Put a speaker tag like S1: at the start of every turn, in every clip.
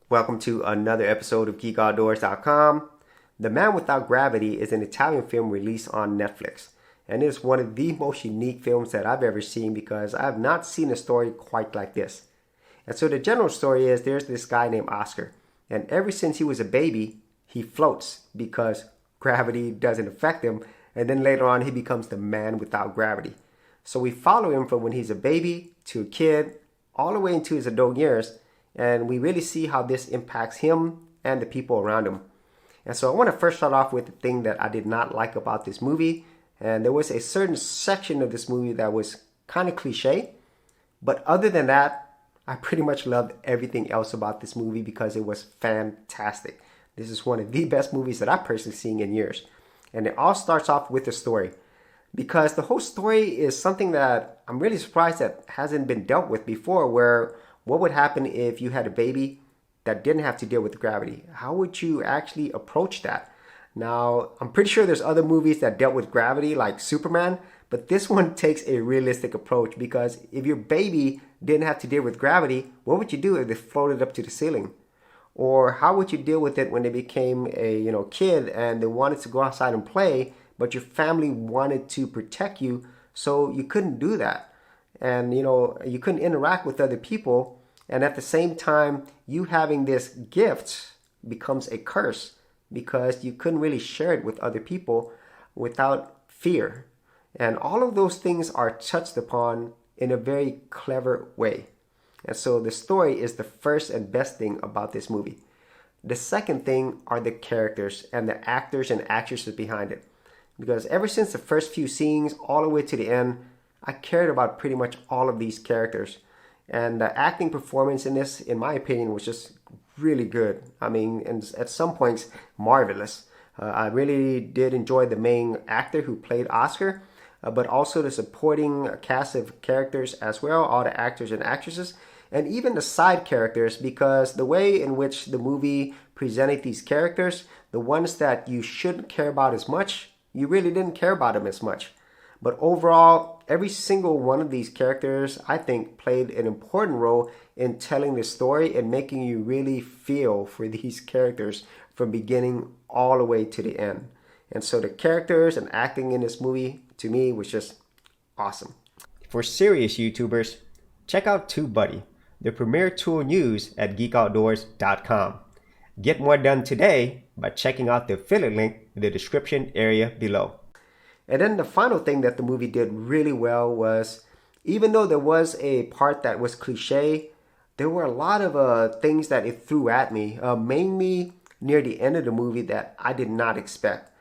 S1: Welcome to another episode of GeekOutdoors.com. The Man Without Gravity is an Italian film released on Netflix, and it is one of the most unique films that I've ever seen because I have not seen a story quite like this. And so the general story is there's this guy named Oscar, and ever since he was a baby, he floats because gravity doesn't affect him, and then later on he becomes the man without gravity. So we follow him from when he's a baby to a kid, all the way into his adult years, and we really see how this impacts him and the people around him. And so I want to first start off with the thing that I did not like about this movie. And there was a certain section of this movie that was kind of cliche. But other than that, I pretty much loved everything else about this movie because it was fantastic. This is one of the best movies that I've personally seen in years. And it all starts off with the story. Because the whole story is something that I'm really surprised that hasn't been dealt with before, where what would happen if you had a baby that didn't have to deal with gravity? How would you actually approach that? Now, I'm pretty sure there's other movies that dealt with gravity like Superman, but this one takes a realistic approach because if your baby didn't have to deal with gravity, what would you do if they floated up to the ceiling? Or how would you deal with it when they became a kid and they wanted to go outside and play, but your family wanted to protect you, so you couldn't do that? And you couldn't interact with other people, and at the same time you having this gift becomes a curse because you couldn't really share it with other people without fear. And all of those things are touched upon in a very clever way. And so the story is the first and best thing about this movie. The second thing are the characters and the actors and actresses behind it, because ever since the first few scenes all the way to the end, I cared about pretty much all of these characters. And the acting performance in this, in my opinion, was just really good. I mean, and at some points, marvelous. I really did enjoy the main actor who played Oscar, but also the supporting cast of characters as well, all the actors and actresses, and even the side characters, because the way in which the movie presented these characters, the ones that you shouldn't care about as much, you really didn't care about them as much. But overall, every single one of these characters, I think, played an important role in telling the story and making you really feel for these characters from beginning all the way to the end. And so the characters and acting in this movie, to me, was just awesome. For serious YouTubers, check out TubeBuddy, the premier tool news at GeekOutdoors.com. Get more done today by checking out the affiliate link in the description area below. And then the final thing that the movie did really well was, even though there was a part that was cliche, there were a lot of things that it threw at me, mainly near the end of the movie that I did not expect.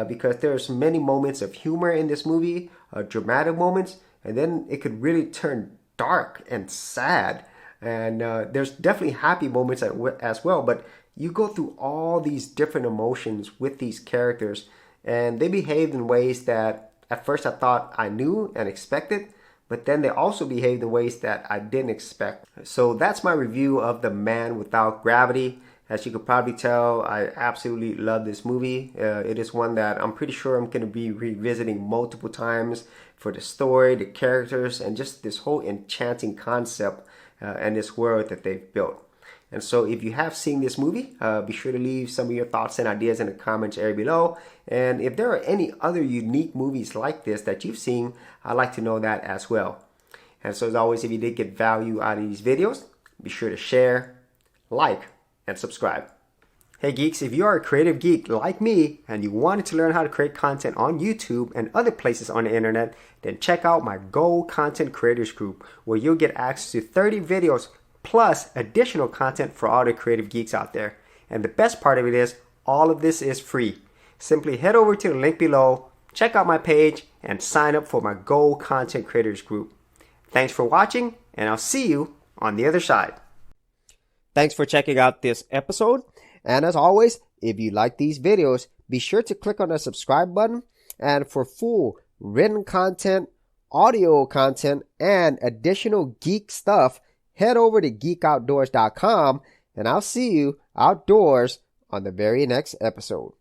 S1: Because there's many moments of humor in this movie, dramatic moments, and then it could really turn dark and sad. And there's definitely happy moments as well, but you go through all these different emotions with these characters, and they behaved in ways that at first I thought I knew and expected, but then they also behaved in ways that I didn't expect. So that's my review of The Man Without Gravity. As you could probably tell, I absolutely love this movie. It is one that I'm pretty sure I'm going to be revisiting multiple times for the story, the characters, and just this whole enchanting concept and this world that they've built. And so if you have seen this movie, be sure to leave some of your thoughts and ideas in the comments area below. And if there are any other unique movies like this that you've seen, I'd like to know that as well. And so as always, if you did get value out of these videos, be sure to share, like, and subscribe. Hey geeks, if you are a creative geek like me and you wanted to learn how to create content on YouTube and other places on the internet, then check out my Gold Content Creators Group, where you'll get access to 30 videos plus additional content for all the creative geeks out there. And the best part of it is, all of this is free. Simply head over to the link below, check out my page, and sign up for my Gold Content Creators Group. Thanks for watching, and I'll see you on the other side. Thanks for checking out this episode. And as always, if you like these videos, be sure to click on the subscribe button. And for full written content, audio content, and additional geek stuff, head over to geekoutdoors.com, and I'll see you outdoors on the very next episode.